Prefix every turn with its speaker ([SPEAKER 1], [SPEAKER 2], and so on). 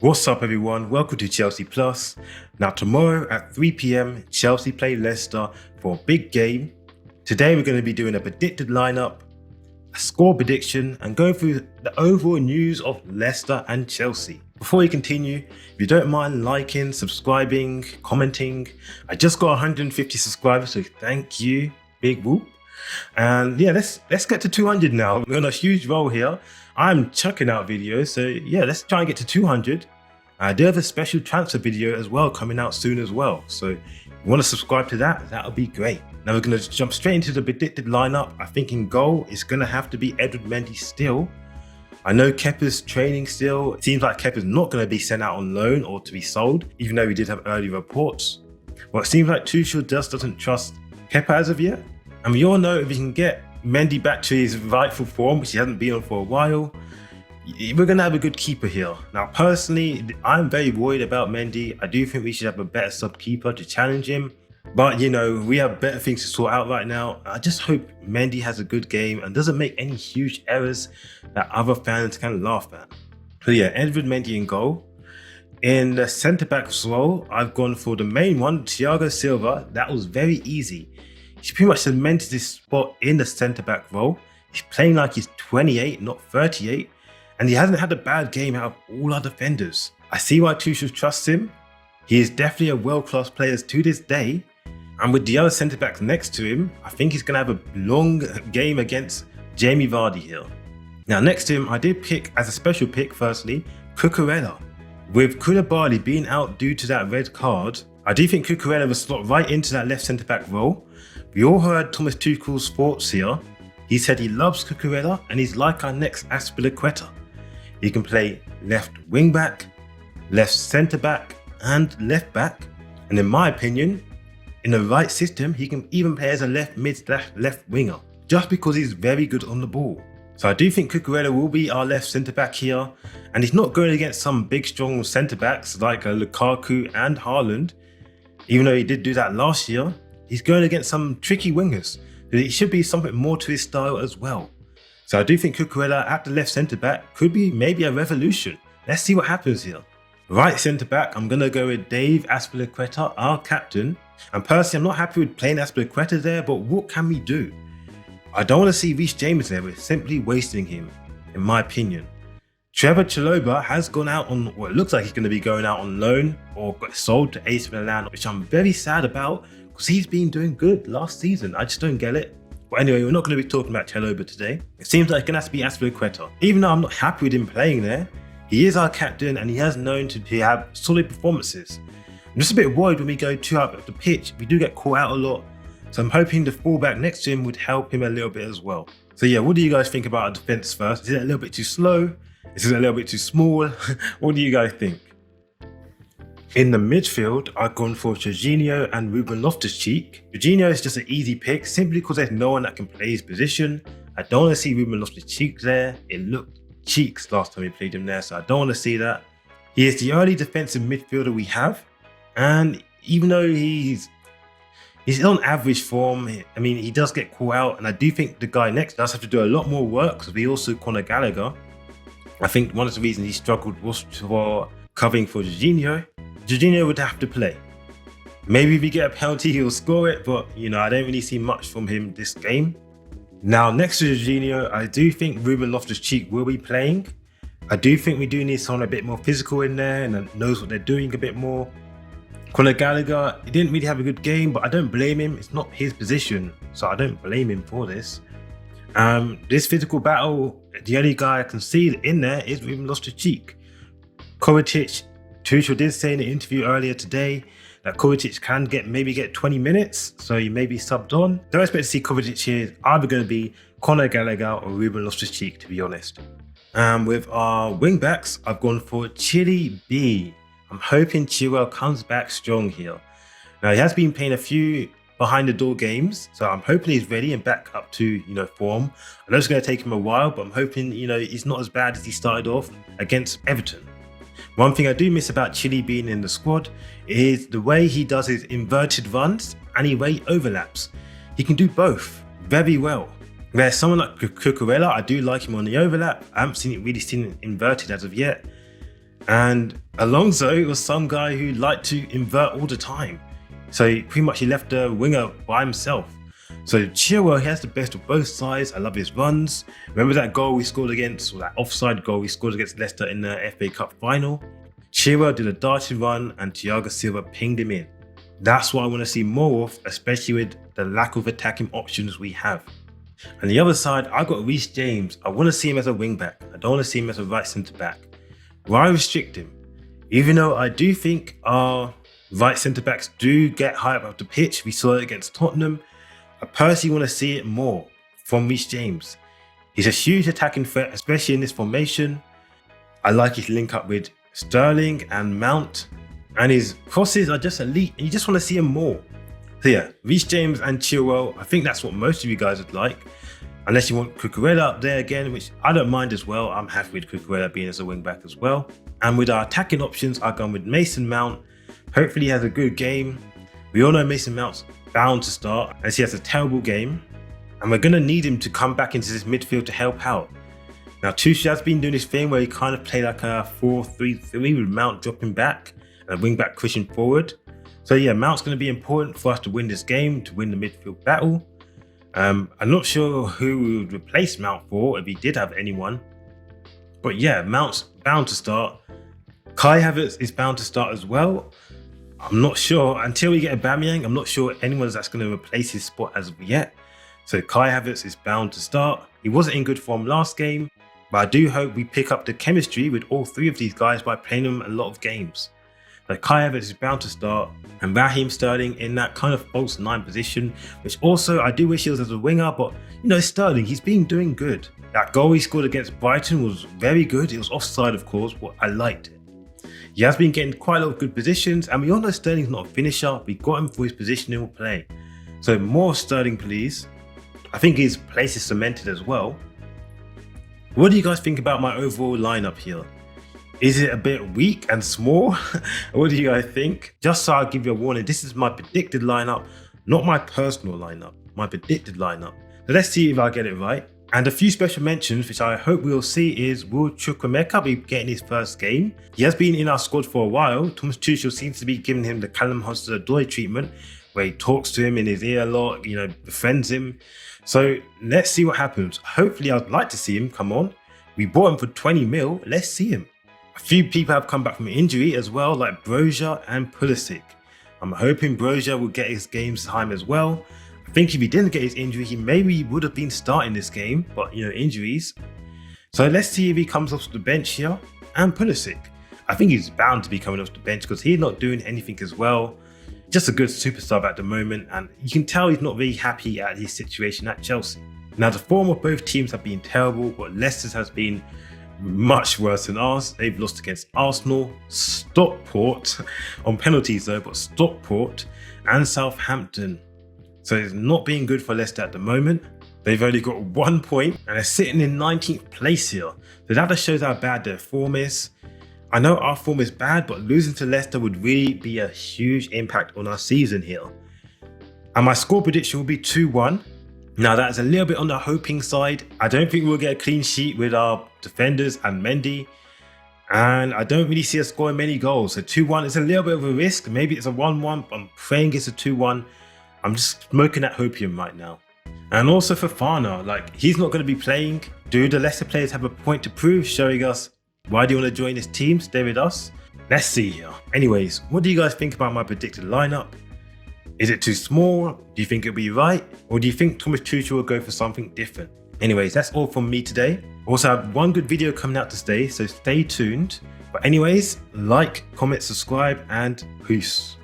[SPEAKER 1] What's up everyone, welcome to Chelsea Plus. Now tomorrow at 3 PM, Chelsea play Leicester for a big game. Today we're going to be doing a predicted lineup, a score prediction and going through the overall news of Leicester and Chelsea. Before we continue, if you don't mind liking, subscribing, commenting, I just got 150 subscribers, so thank you, big whoop. And yeah, let's get to 200 now. We're on a huge roll here. I'm chucking out videos, so yeah, let's try and get to 200. I do have a special transfer video as well coming out soon as well, so if you want to subscribe to that, that'll be great. Now we're going to jump straight into the predicted lineup. I think in goal it's going to have to be Edward Mendy still. I know Kepa's training still. It seems like Kepa's not going to be sent out on loan or to be sold, even though we did have early reports. But it seems like Tuchel just doesn't trust Kepa as of yet. And we all know if we can get Mendy back to his rightful form, which he hasn't been on for a while, we're going to have a good keeper here. Now personally, I'm very worried about Mendy. I do think we should have a better sub-keeper to challenge him. But you know, we have better things to sort out right now. I just hope Mendy has a good game and doesn't make any huge errors that other fans can laugh at. So yeah, Edward Mendy in goal. In the centre-back role, I've gone for the main one, Thiago Silva. That was very easy. He's pretty much cemented his spot in the centre-back role. He's playing like he's 28, not 38. And he hasn't had a bad game out of all our defenders. I see why Tuchel trusts him. He is definitely a world-class player to this day. And with the other centre-backs next to him, I think he's going to have a long game against Jamie Vardy here. Now next to him, I did pick, as a special pick firstly, Cucurella. With Koulibaly being out due to that red card, I do think Cucurella will slot right into that left centre-back role. We all heard Thomas Tuchel's thoughts here. He said he loves Cucurella and he's like our next Azpilicueta. He can play left wing back, left centre back and left back. And in my opinion, in the right system, he can even play as a left mid/left winger, just because he's very good on the ball. So I do think Cucurella will be our left centre back here. And he's not going against some big strong centre backs like Lukaku and Haaland. Even though he did do that last year, he's going against some tricky wingers. It should be something more to his style as well. So I do think Cucurella at the left centre-back could be maybe a revolution. Let's see what happens here. Right centre-back, I'm going to go with Dave Azpilicueta, our captain. And personally, I'm not happy with playing Azpilicueta there, but what can we do? I don't want to see Reece James there. We're simply wasting him, in my opinion. Trevor Chalobah has gone out on, well, it looks like he's going to be going out on loan or got sold to AC Milan, which I'm very sad about because he's been doing good last season. I just don't get it. But anyway, we're not going to be talking about Chalobah today. It seems like it's going to have to be Azpilicueta. Even though I'm not happy with him playing there, he is our captain and he has known to have solid performances. I'm just a bit worried when we go too out of the pitch. We do get caught out a lot. So I'm hoping the fullback next to him would help him a little bit as well. So yeah, what do you guys think about our defence first? Is it a little bit too slow? Is it a little bit too small? What do you guys think? In the midfield, I've gone for Jorginho and Ruben Loftus-Cheek. Jorginho is just an easy pick simply because there's no one that can play his position. I don't want to see Ruben Loftus-Cheek there. It looked cheeks last time we played him there, so I don't want to see that. He is the only defensive midfielder we have, and even though he's on average form, I mean, he does get caught out, and I do think the guy next does have to do a lot more work because we also Conor Gallagher. I think one of the reasons he struggled was for covering for Jorginho. Jorginho would have to play. Maybe if we get a penalty, he'll score it, but you know, I don't really see much from him this game. Now, next to Jorginho, I do think Ruben Loftus-Cheek will be playing. I do think we do need someone a bit more physical in there and knows what they're doing a bit more. Conor Gallagher, he didn't really have a good game, but I don't blame him. It's not his position, so I don't blame him for this. This physical battle, the only guy I can see in there is Ruben Loftus-Cheek. Kovacic, Tuchel did say in the interview earlier today that Kovacic can maybe get 20 minutes, so he may be subbed on. Don't expect to see Kovacic here. Either going to be Conor Gallagher or Ruben Loftus-Cheek, to be honest. With our wing backs, I've gone for Chile B. I'm hoping Chilwell comes back strong here. Now, he has been playing a few behind the door games, so I'm hoping he's ready and back up to form. I know it's going to take him a while, but I'm hoping he's not as bad as he started off against Everton. One thing I do miss about Chile being in the squad is the way he does his inverted runs and the way he overlaps. He can do both very well. There's someone like Cucurella, I do like him on the overlap. I haven't really seen it inverted as of yet. And Alonso was some guy who liked to invert all the time. So pretty much he left the winger by himself. So Chilwell, he has the best of both sides. I love his runs. Remember that goal we scored against, or that offside goal we scored against Leicester in the FA Cup final? Chilwell did a darting run and Thiago Silva pinged him in. That's what I want to see more of, especially with the lack of attacking options we have. On the other side, I got Reece James. I want to see him as a wing back. I don't want to see him as a right centre back. Why restrict him? Even though I do think our right centre backs do get high up the pitch, we saw it against Tottenham. I personally want to see it more from Reece James. He's a huge attacking threat, especially in this formation. I like his link up with Sterling and Mount, and his crosses are just elite, and you just want to see him more. So yeah, Reece James and Chilwell, I think that's what most of you guys would like. Unless you want Cucurella up there again, which I don't mind as well. I'm happy with Cucurella being as a wing back as well. And with our attacking options, I've gone with Mason Mount. Hopefully he has a good game. We all know Mason Mount's bound to start as he has a terrible game. And we're going to need him to come back into this midfield to help out. Now Tuchel has been doing this thing where he kind of played like a 4-3-3 with Mount dropping back and a wing back pushing forward. So yeah, Mount's going to be important for us to win this game, to win the midfield battle. I'm not sure who we would replace Mount for if he did have anyone. But yeah, Mount's bound to start. Kai Havertz is bound to start as well. I'm not sure, until we get Aubameyang, I'm not sure anyone that's going to replace his spot as of yet. So Kai Havertz is bound to start. He wasn't in good form last game, but I do hope we pick up the chemistry with all three of these guys by playing them a lot of games. Like Kai Havertz is bound to start, and Raheem Sterling in that kind of false 9 position, which also I do wish he was as a winger, but you know, Sterling, he's been doing good. That goal he scored against Brighton was very good. It was offside, of course, but I liked it. He has been getting quite a lot of good positions, and we all know Sterling's not a finisher. We got him for his positional play. So more Sterling, please. I think his place is cemented as well. What do you guys think about my overall lineup here? Is it a bit weak and small? What do you guys think? Just so I'll give you a warning, this is my predicted lineup, not my personal lineup, my predicted lineup. So let's see if I get it right. And a few special mentions, which I hope we'll see, is will Chukwuemeka be getting his first game? He has been in our squad for a while. Thomas Tuchel seems to be giving him the Callum Hudson-Odoi treatment, where he talks to him in his ear a lot, you know, befriends him. So let's see what happens. Hopefully I'd like to see him come on. We bought him for 20 mil, let's see him. A few people have come back from injury as well, like Broja and Pulisic. I'm hoping Broja will get his game time as well. I think if he didn't get his injury, he maybe would have been starting this game, but you know, injuries. So let's see if he comes off the bench here. And Pulisic, I think he's bound to be coming off the bench because he's not doing anything as well. Just a good super sub at the moment, and you can tell he's not really happy at his situation at Chelsea. Now the form of both teams have been terrible, but Leicester's has been much worse than ours. They've lost against Arsenal, Stockport, on penalties though, but Stockport and Southampton. So it's not being good for Leicester at the moment. They've only got 1 point and they're sitting in 19th place here. So that just shows how bad their form is. I know our form is bad, but losing to Leicester would really be a huge impact on our season here. And my score prediction will be 2-1. Now that's a little bit on the hoping side. I don't think we'll get a clean sheet with our defenders and Mendy. And I don't really see us scoring many goals. So 2-1 is a little bit of a risk. Maybe it's a 1-1, but I'm praying it's a 2-1. I'm just smoking that hopium right now. And also for Fofana, like he's not going to be playing. Do the Leicester players have a point to prove, showing us why do you want to join this team, stay with us? Let's see here. Anyways, what do you guys think about my predicted lineup? Is it too small? Do you think it'll be right? Or do you think Thomas Tuchel will go for something different? Anyways, that's all from me today. Also, I have one good video coming out today, so stay tuned. But anyways, like, comment, subscribe, and peace.